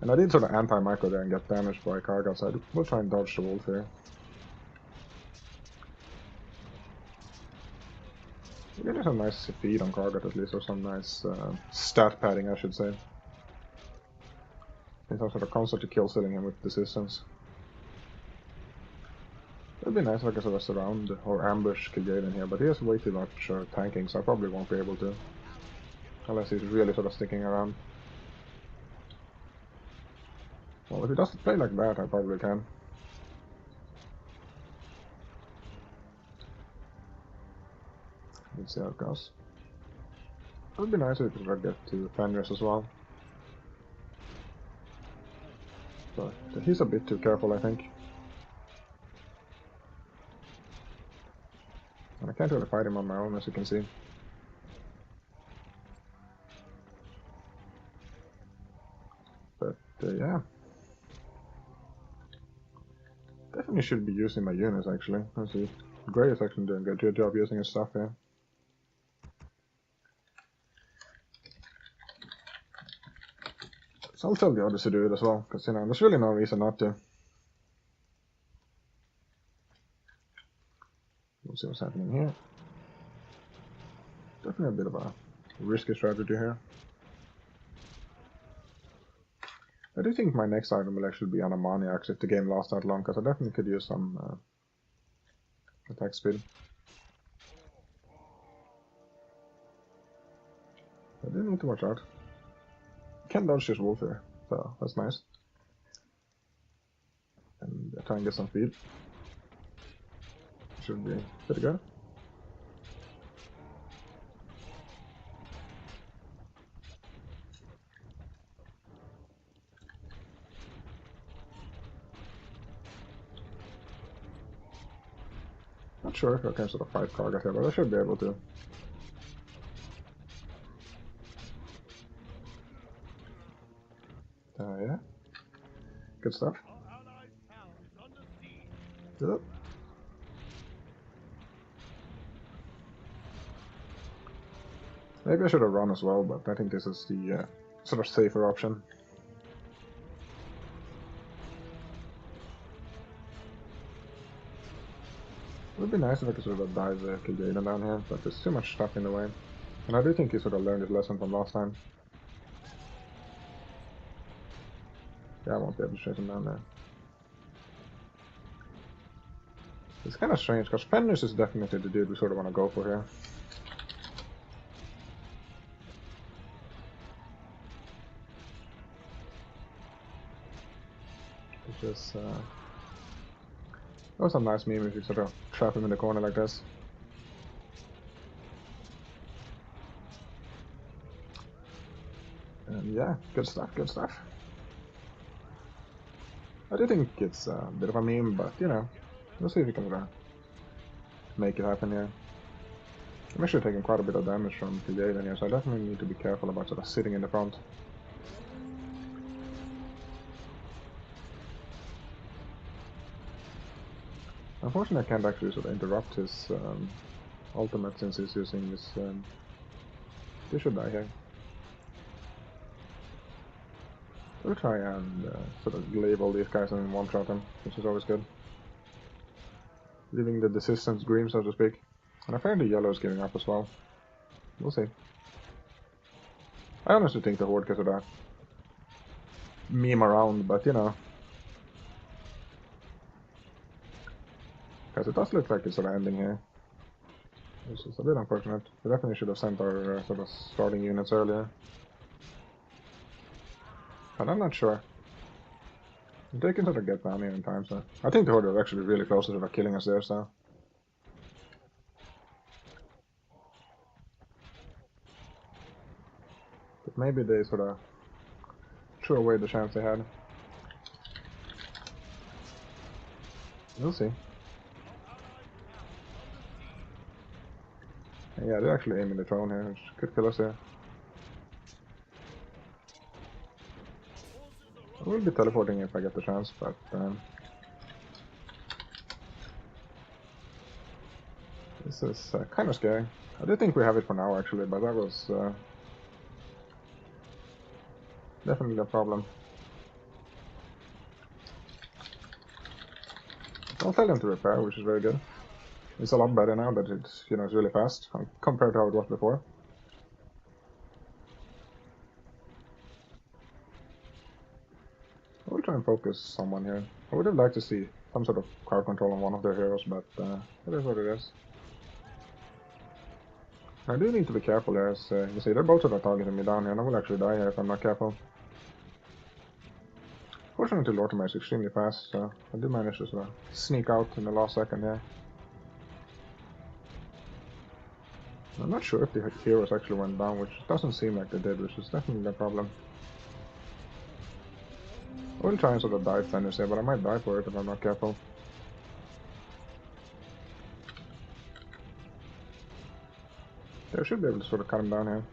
S1: And I did sort of anti-micro there and get damaged by Karga, so I will try and dodge the wolf here. Maybe there's some nice speed on Karga at least, or some nice stat padding I should say. Since I'm sort of constantly kill stealing him with resistance. It would be nice if I could sort of surround or ambush Kil'jaeden here, but he has way too much tanking, so I probably won't be able to. Unless he's really sort of sticking around. Well, if he doesn't play like that, I probably can. Let's see how it goes. It would be nice if we could get to Fenris as well. But he's a bit too careful, I think. And I can't really fight him on my own, as you can see. But yeah. Definitely should be using my units actually. Let's see. Grey is actually doing a good job using his stuff here. So I'll tell the others to do it as well, because you know, there's really no reason not to. We'll see what's happening here. Definitely a bit of a risky strategy here. I do think my next item will actually be on a Maniacs if the game lasts that long, because I definitely could use some attack speed. I do need to watch out. I can dodge this wolf here, so that's nice. And try and get some speed. Should be pretty good. Not sure if I can sort of fight Karga here, but I should be able to. Yeah. Good stuff. Yep. Maybe I should have run as well, but I think this is the sort of safer option. It would be nice if I could sort of dive Kil'jaeden down here, but there's too much stuff in the way. And I do think he sort of learned his lesson from last time. Yeah, I won't be able to chase him down there. It's kind of strange, because Fenris is definitely the dude we sort of want to go for here. It's just, that was a nice meme if you sort of trap him in the corner like this. And yeah, good stuff, good stuff. I do think it's a bit of a meme, but you know, we'll see if we can make it happen here. I'm actually taking quite a bit of damage from Kil'jaeden here, so I definitely need to be careful about sort of sitting in the front. Unfortunately, I can't actually sort of interrupt his ultimate since he's using this. He should die here. We'll try and sort of label these guys and one-shot them, which is always good. Leaving the desistance green, so to speak. And apparently yellow is giving up as well. We'll see. I honestly think the Horde could sort of meme around, but you know. Because it does look like it's sort of ending here. Which is a bit unfortunate. We definitely should have sent our sort of starting units earlier. But I'm not sure. They can sort of get down here in time, so... I think the Horde are actually really close to sort of killing us there, so... But maybe they sort of threw away the chance they had. We'll see. And yeah, they're actually aiming the Throne here, which could kill us here. I will be teleporting if I get the chance, but... this is kind of scary. I do think we have it for now, actually, but that was definitely a problem. I'll tell them to repair, which is very good. It's a lot better now that it's, you know, it's really fast compared to how it was before. I will try and focus someone here. I would have liked to see some sort of crowd control on one of their heroes, but it is what it is. I do need to be careful here, as you see, they're both sort of targeting me down here, and I will actually die here if I'm not careful. Fortunately, Lortimer is extremely fast, so I did manage to sort of sneak out in the last second here. I'm not sure if the heroes actually went down, which doesn't seem like they did, which is definitely a problem. I will try and sort of dive finish here, but I might die for it if I'm not careful. I should be able to sort of cut him down here.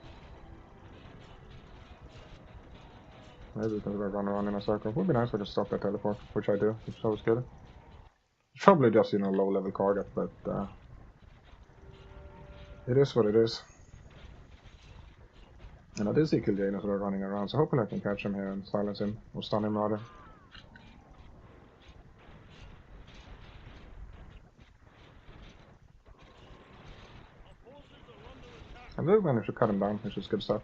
S1: Maybe we can sort of run around in a circle. It would be nice if I could stop that teleport, which I do, which is always good. It's probably just, you know, low-level target, but it is what it is. And I did see Kildane sort of running around, so hopefully I can catch him here and silence him, or stun him rather. I did manage to cut him down, which is good stuff.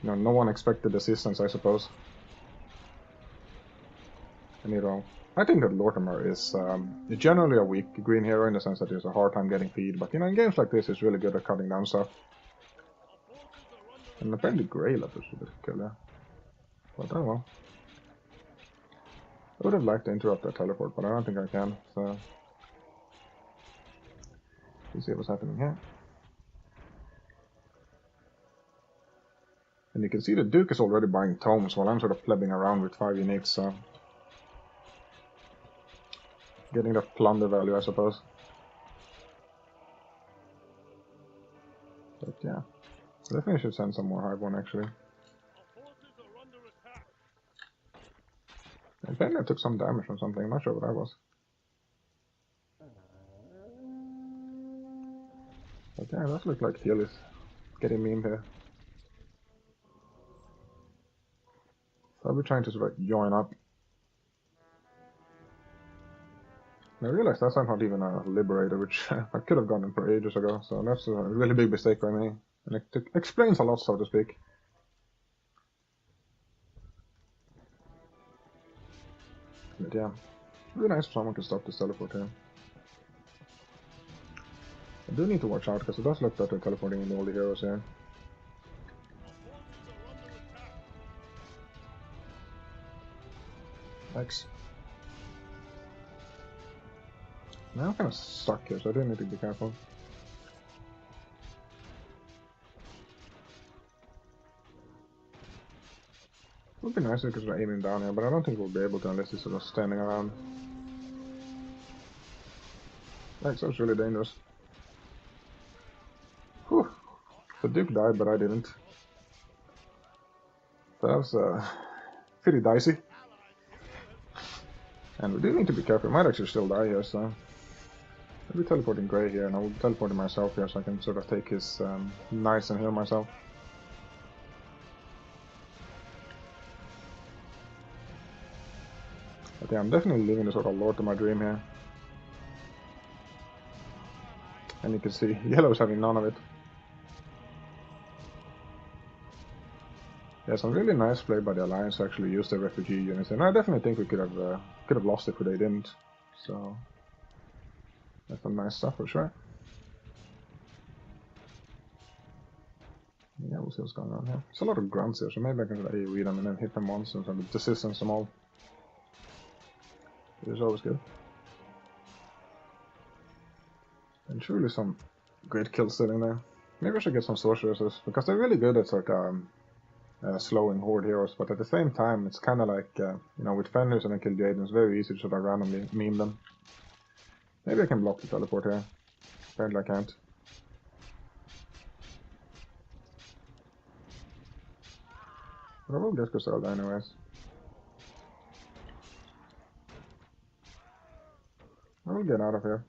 S1: You know, no one expected assistance, I suppose. And you know, I think that Lortimer is generally a weak green hero in the sense that he has a hard time getting feed, but you know, in games like this, he's really good at cutting down stuff. And apparently Grey Leopard should be killed there. But oh well. I would have liked to interrupt that teleport, but I don't think I can, so... Let's see what's happening here. And you can see the Duke is already buying tomes while I'm sort of plebbing around with 5 units, so... Getting that plunder value, I suppose. But yeah. I definitely should send some more Hive-1 actually. Apparently I took some damage from something, I'm not sure what that was. But yeah, it does look like Teal is getting memed here. So I'll be trying to sort of join up. And I realized that's not even a Liberator, which I could have gotten for ages ago, so that's a really big mistake by me. And it explains a lot, so to speak. But yeah, it'd be nice if someone could stop this teleport here. I do need to watch out, because it does look that they're teleporting in all the heroes here. Thanks. Now I'm kind of stuck here, so I do need to be careful. It would be nicer because we're aiming down here, but I don't think we'll be able to unless he's sort of standing around. Thanks, that was really dangerous. Whew. The Duke died, but I didn't. That was pretty dicey. And we do need to be careful. We might actually still die here, so... I'll be teleporting Grey here, and I'll be teleporting myself here so I can sort of take his nice and heal myself. But yeah, I'm definitely living the sort of lore to my dream here. And you can see yellow's having none of it. Yeah, some really nice play by the Alliance to actually use their refugee units, and I definitely think we could have lost it if they didn't. So that's some nice stuff for sure. Yeah, we'll see what's going on here. There's a lot of grunts here, so maybe I can AoE them and then hit them once and distance them all. Which is always good. And surely some great kills sitting there. Maybe I should get some sorceresses, because they're really good at sort of slowing Horde heroes, but at the same time, it's kind of like, you know, with Fenris and Kill Jaden, it's very easy to sort of randomly meme them. Maybe I can block the teleport here. Apparently I can't. But I will just go Zelda anyways. I will get out of here.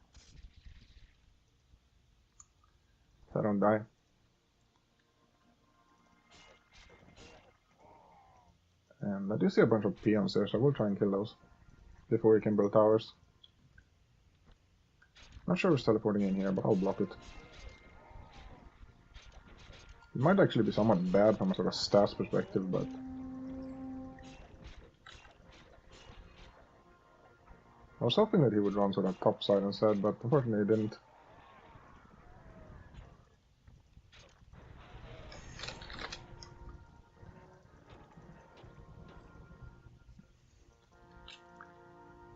S1: If I don't die. And I do see a bunch of peons there, so I will try and kill those before we can build towers. Not sure who's teleporting in here, but I'll block it. It might actually be somewhat bad from a sort of stats perspective, but I was hoping that he would run sort of top side instead, but unfortunately he didn't.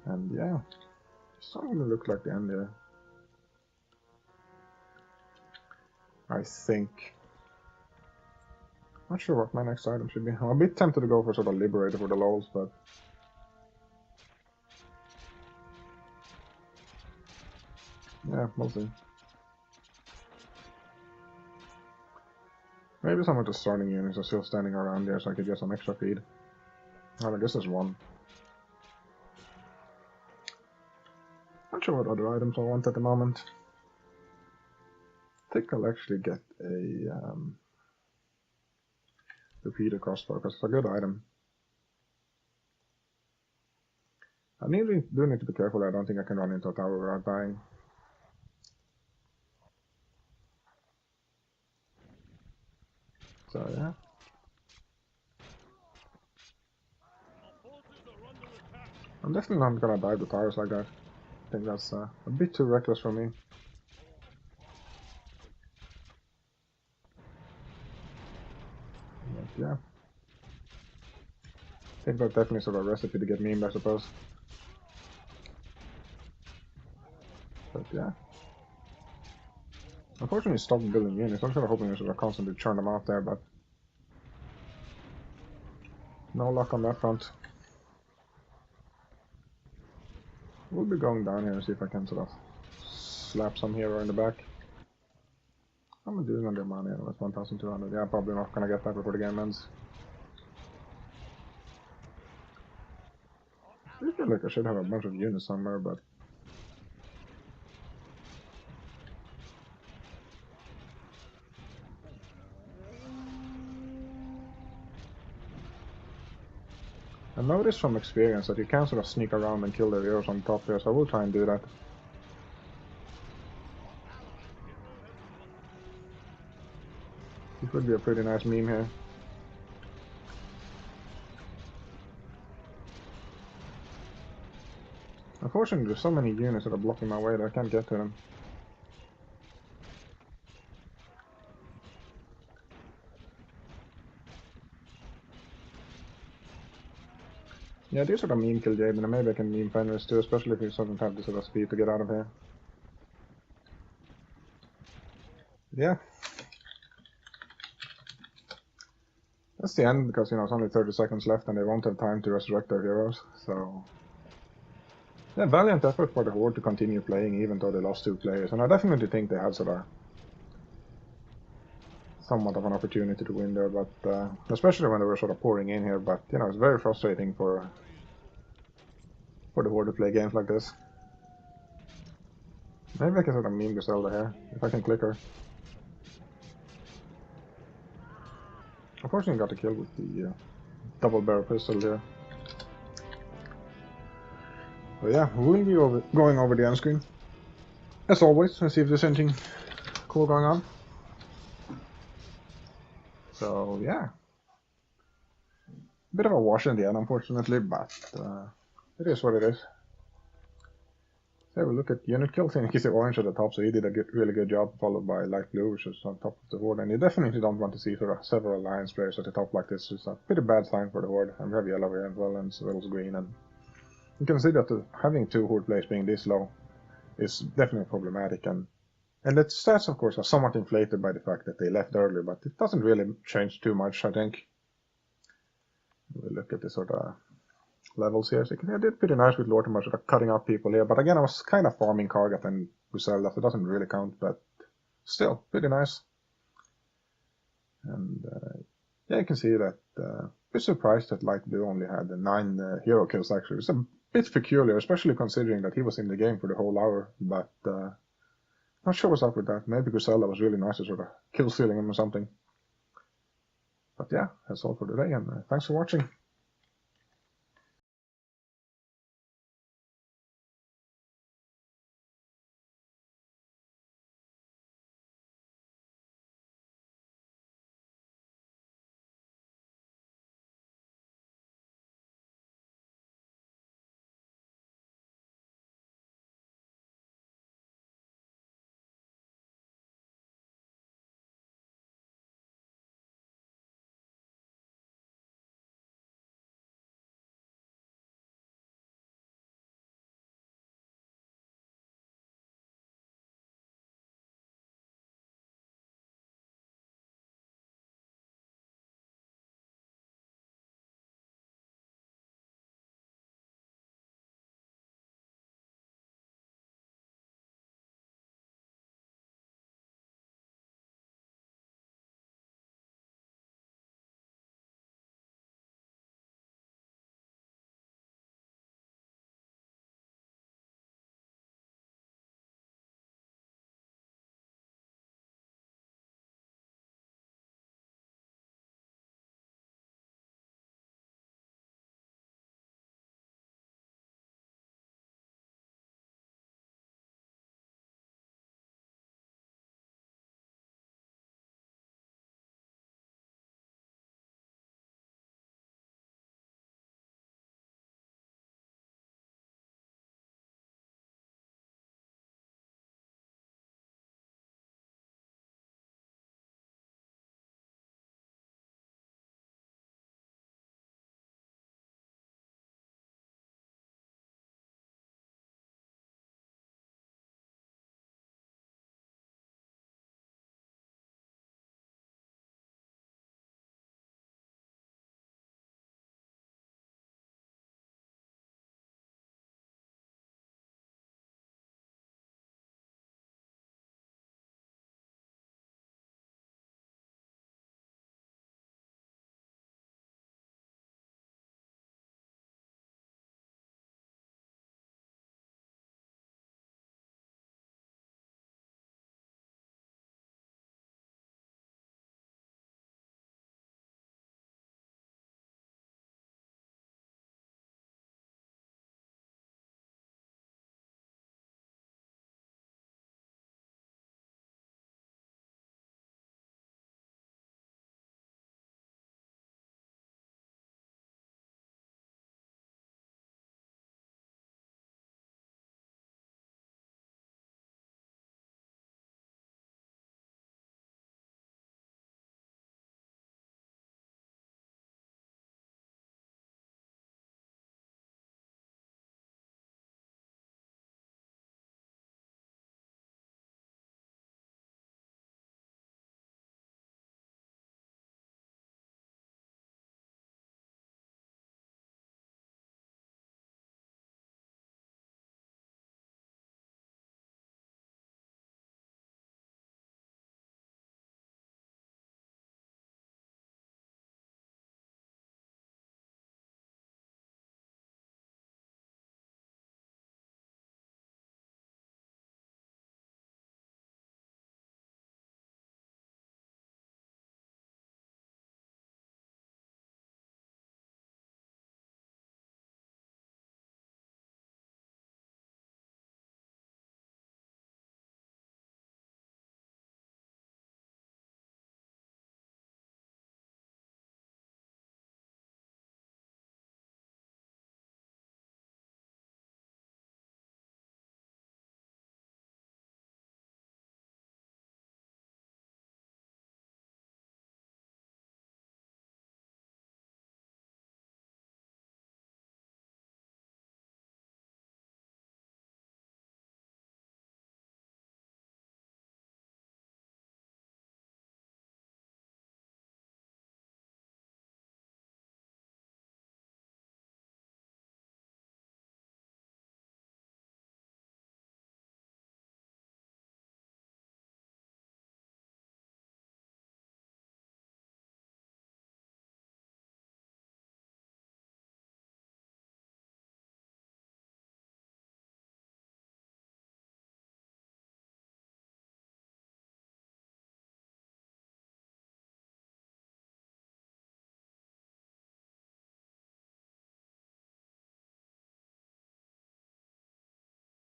S1: And yeah, it's starting to look like the end here. I think. Not sure what my next item should be. I'm a bit tempted to go for sort of Liberator for the lols, but yeah, we'll see. Maybe some of the starting units are still standing around there so I could get some extra feed. Well, I guess there's one. Not sure what other items I want at the moment. I think I'll actually get a repeater crossbow because it's a good item. I do need to be careful. I don't think I can run into a tower without dying. So yeah. I'm definitely not gonna dive the towers like that. I think that's a bit too reckless for me. But yeah. I think that's definitely sort of a recipe to get memed, I suppose. But yeah. Unfortunately, stopped building units. I'm sort of hoping to sort of constantly churn them out there, but no luck on that front. We'll be going down here and see if I can sort of slap some hero in the back. How am I doing on their money? That's 1,200. Yeah, probably not gonna get that before the game ends. I feel like I should have a bunch of units somewhere, but I noticed from experience that you can sort of sneak around and kill the heroes on top here, so I will try and do that. This would be a pretty nice meme here. Unfortunately, there's so many units that are blocking my way that I can't get to them. Yeah, these sort of meme kill Jaden, and maybe I can meme Fenris too, especially if he doesn't have the sort of speed to get out of here. Yeah. That's the end, because, you know, it's only 30 seconds left and they won't have time to resurrect their heroes, so... Yeah, valiant effort for the Horde to continue playing even though they lost 2 players, and I definitely think they had sort of somewhat of an opportunity to win there, but especially when they were sort of pouring in here, but, you know, it's very frustrating for the Horde to play games like this. Maybe I can sort of meme Griselda here, if I can click her. Unfortunately got the kill with the double barrel pistol here. So yeah, we'll be going over the end screen. As always, and see if there's anything cool going on. So yeah. Bit of a wash in the end, unfortunately, but it is what it is. So we look at unit kills, and you can see orange at the top, so he did a really good job, followed by light blue, which is on top of the Horde. And you definitely don't want to see sort of several alliance players at the top like this. It's a pretty bad sign for the Horde. And we have yellow here as well, and as well as green. And you can see that having 2 Horde players being this low is definitely problematic. And the stats, of course, are somewhat inflated by the fact that they left early, but it doesn't really change too much, I think. We look at the sort of levels here, so you can see I did pretty nice with Lortimer, sort of cutting out people here, but again I was kind of farming Kargat and Griselda, so it doesn't really count, but still, pretty nice. And yeah, you can see that a bit surprised that Light Blue only had 9 hero kills actually. It's a bit peculiar, especially considering that he was in the game for the whole hour, but not sure what's up with that. Maybe Griselda was really nice at sort of kill stealing him or something. But yeah, that's all for today, and thanks for watching.